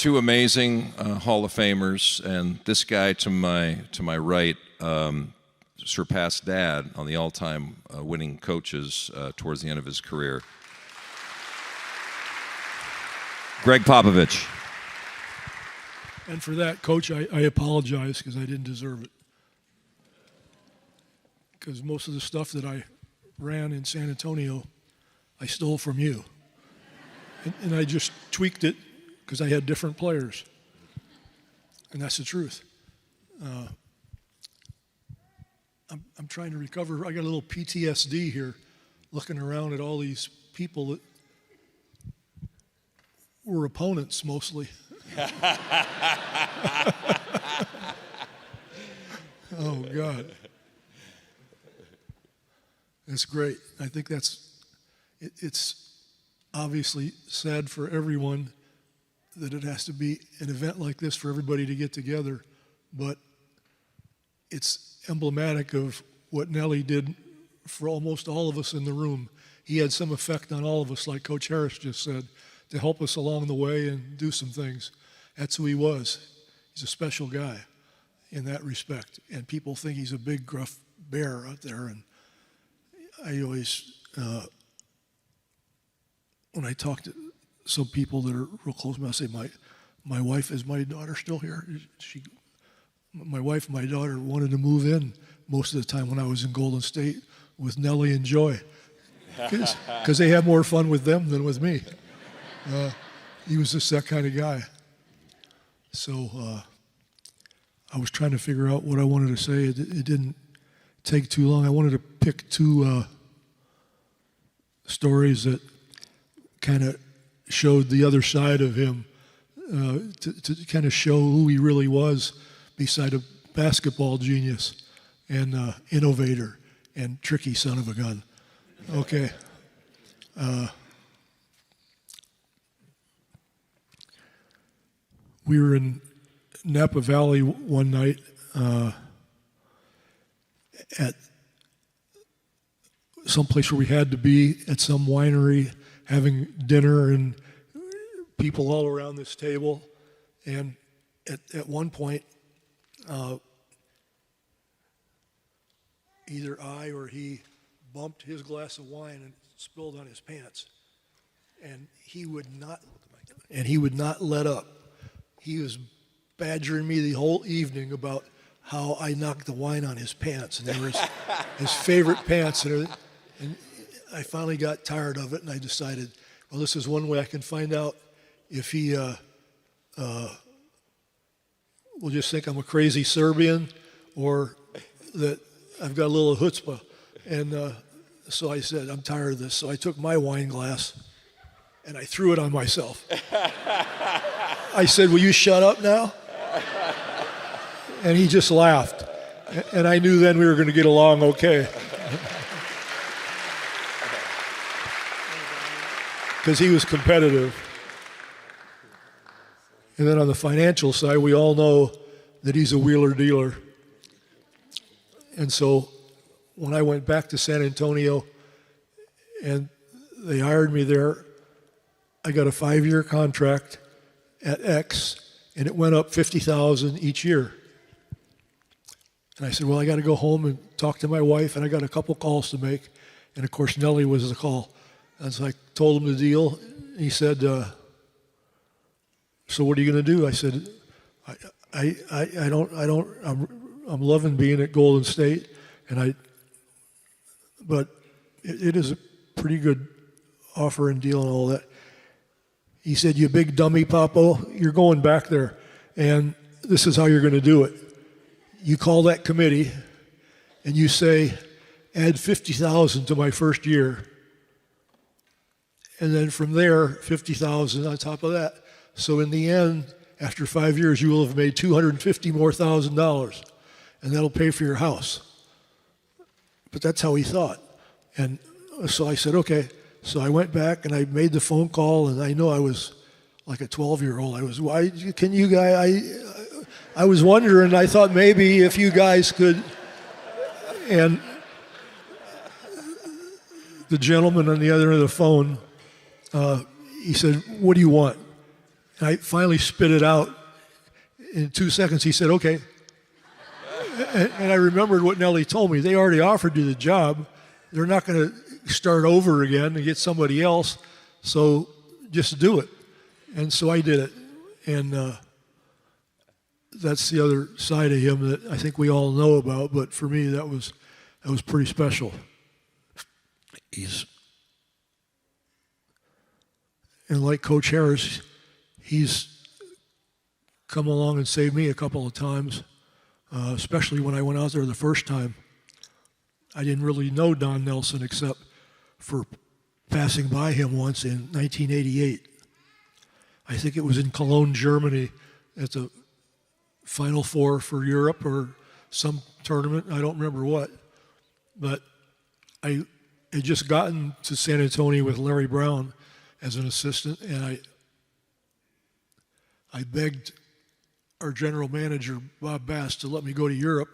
two amazing Hall of Famers, and this guy to my right surpassed Dad on the all-time winning coaches towards the end of his career. Gregg Popovich. And for that, Coach, I apologize because I didn't deserve it. Because most of the stuff that I ran in San Antonio, I stole from you. And I just tweaked it because I had different players. And that's the truth. I'm trying to recover. I got a little PTSD here, looking around at all these people that were opponents mostly. Oh, God. That's great. I think it's obviously sad for everyone that it has to be an event like this for everybody to get together, but it's emblematic of what Nelly did for almost all of us in the room. He had some effect on all of us, like Coach Harris just said, to help us along the way and do some things. That's who he was. He's a special guy in that respect. And people think he's a big, gruff bear out there. And I always, when I talk to some people that are real close to me, I say, my wife, is my daughter still here? My wife and my daughter wanted to move in most of the time when I was in Golden State with Nelly and Joy, because they had more fun with them than with me. He was just that kind of guy. So I was trying to figure out what I wanted to say. It didn't take too long. I wanted to pick two stories that kind of showed the other side of him, to kind of show who he really was beside a basketball genius and innovator and tricky son of a gun. Okay. We were in Napa Valley one night at some place where we had to be, at some winery, having dinner, and people all around this table. And at one point, either I or he bumped his glass of wine and spilled on his pants. And he would not let up. He was badgering me the whole evening about how I knocked the wine on his pants, and they were his favorite pants. And I finally got tired of it, and I decided, well, this is one way I can find out if he will just think I'm a crazy Serbian or that I've got a little chutzpah. And so I said, I'm tired of this. So I took my wine glass and I threw it on myself. I said, will you shut up now? And he just laughed. And I knew then we were going to get along okay. Because he was competitive. And then on the financial side, we all know that he's a wheeler dealer. And so when I went back to San Antonio and they hired me there, I got a 5-year contract at X, and it went up $50,000 each year. And I said, well, I got to go home and talk to my wife, and I got a couple calls to make. And of course, Nelly was the call. And so I told him the deal. He said, so what are you going to do? I said, I'm loving being at Golden State, but it is a pretty good offer and deal and all that. He said, you big dummy, Papo, you're going back there, and this is how you're going to do it. You call that committee, and you say, add $50,000 to my first year, and then from there, $50,000 on top of that. So in the end, after 5 years, you will have made $250,000 more, and that'll pay for your house. But that's how he thought. And so I said, okay. So I went back and I made the phone call, and I know I was like a 12-year-old. I was, why can you guys, I was wondering, I thought maybe if you guys could, and the gentleman on the other end of the phone, he said, what do you want? And I finally spit it out. In 2 seconds, he said, "Okay." And I remembered what Nelly told me. They already offered you the job. They're not going to start over again and get somebody else. So just do it. And so I did it. And that's the other side of him that I think we all know about. But for me, that was pretty special. And like Coach Harris, he's come along and saved me a couple of times, especially when I went out there the first time. I didn't really know Don Nelson except for passing by him once in 1988. I think it was in Cologne, Germany, at the Final Four for Europe or some tournament. I don't remember what. But I had just gotten to San Antonio with Larry Brown as an assistant, and I begged our general manager, Bob Bass, to let me go to Europe.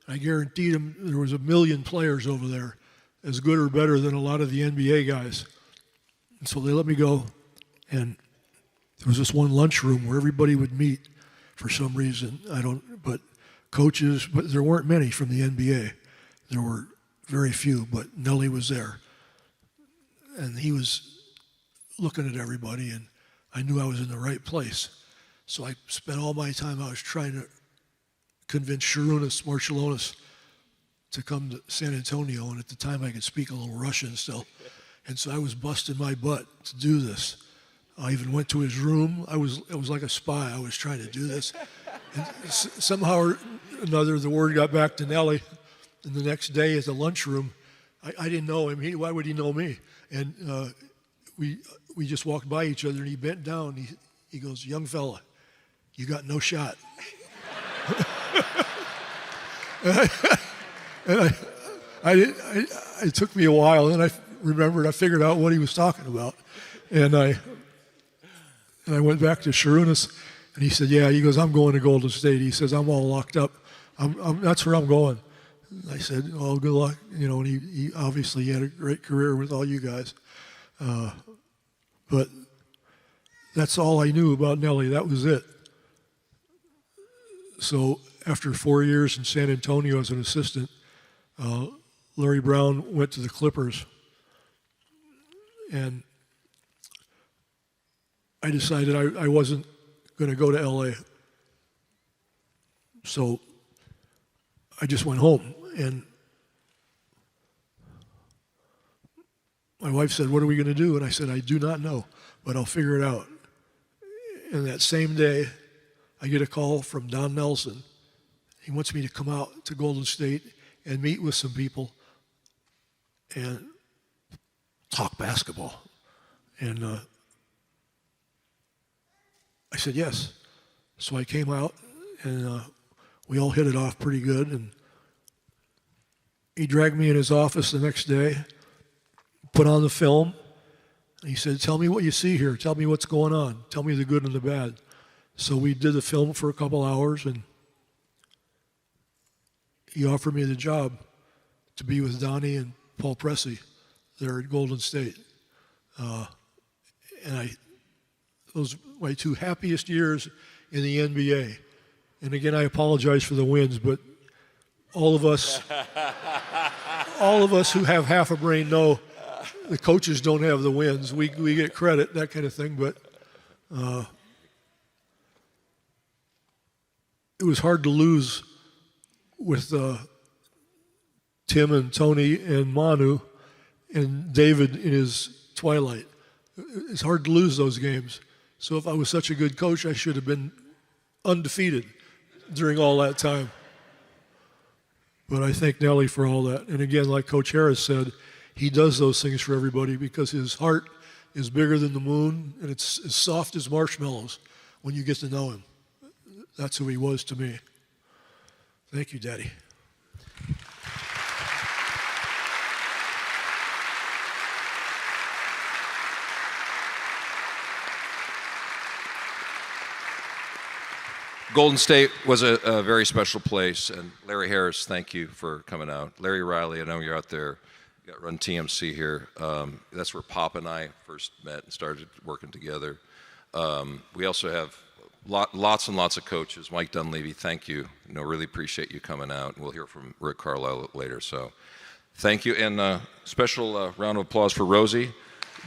I guaranteed him there was 1 million players over there, as good or better than a lot of the NBA guys. And so they let me go, and there was this one lunchroom where everybody would meet for some reason. But coaches, but there weren't many from the NBA. There were very few, but Nelly was there. And he was looking at everybody, and I knew I was in the right place. So I spent all my time, I was trying to convince Sharunas Marshmallows to come to San Antonio, and at the time I could speak a little Russian still. And so I was busting my butt to do this. I even went to his room. It was like a spy. I was trying to do this. And somehow or another, the word got back to Nelly. And the next day at the lunchroom, I didn't know him. Why would he know me? And we just walked by each other, and he bent down. He goes, "Young fella, you got no shot." and it took me a while, and I remembered, I figured out what he was talking about. And I went back to Sharunas, and he said, "Yeah," he goes, "I'm going to Golden State." He says, "I'm all locked up. That's where I'm going." And I said, "Oh, good luck." And he obviously had a great career with all you guys. But that's all I knew about Nelly. That was it. So after 4 years in San Antonio as an assistant, Larry Brown went to the Clippers. And I decided I wasn't going to go to LA. So I just went home. And my wife said, "What are we going to do?" And I said, "I do not know, but I'll figure it out." And that same day, I get a call from Don Nelson. He wants me to come out to Golden State and meet with some people and talk basketball. And I said yes. So I came out, and we all hit it off pretty good. And he dragged me in his office the next day, put on the film. And he said, "Tell me what you see here. Tell me what's going on. Tell me the good and the bad." So we did the film for a couple hours, and he offered me the job to be with Donnie and Paul Pressey there at Golden State. And those were my 2 happiest years in the NBA. And again, I apologize for the wins, but all of us who have half a brain know the coaches don't have the wins. We get credit, that kind of thing, but it was hard to lose with Tim and Tony and Manu and David in his twilight. It's hard to lose those games. So if I was such a good coach, I should have been undefeated during all that time. But I thank Nelly for all that. And again, like Coach Harris said, he does those things for everybody because his heart is bigger than the moon, and it's as soft as marshmallows when you get to know him. That's who he was to me. Thank you, Daddy. Golden State was a very special place, and Larry Harris, thank you for coming out. Larry Riley, I know you're out there. You run TMC here. That's where Pop and I first met and started working together. We also have lots and lots of coaches. Mike Dunleavy, thank you. Really appreciate you coming out. And we'll hear from Rick Carlisle later. So thank you. And special round of applause for Rosie.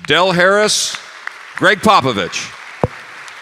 Del Harris, Gregg Popovich.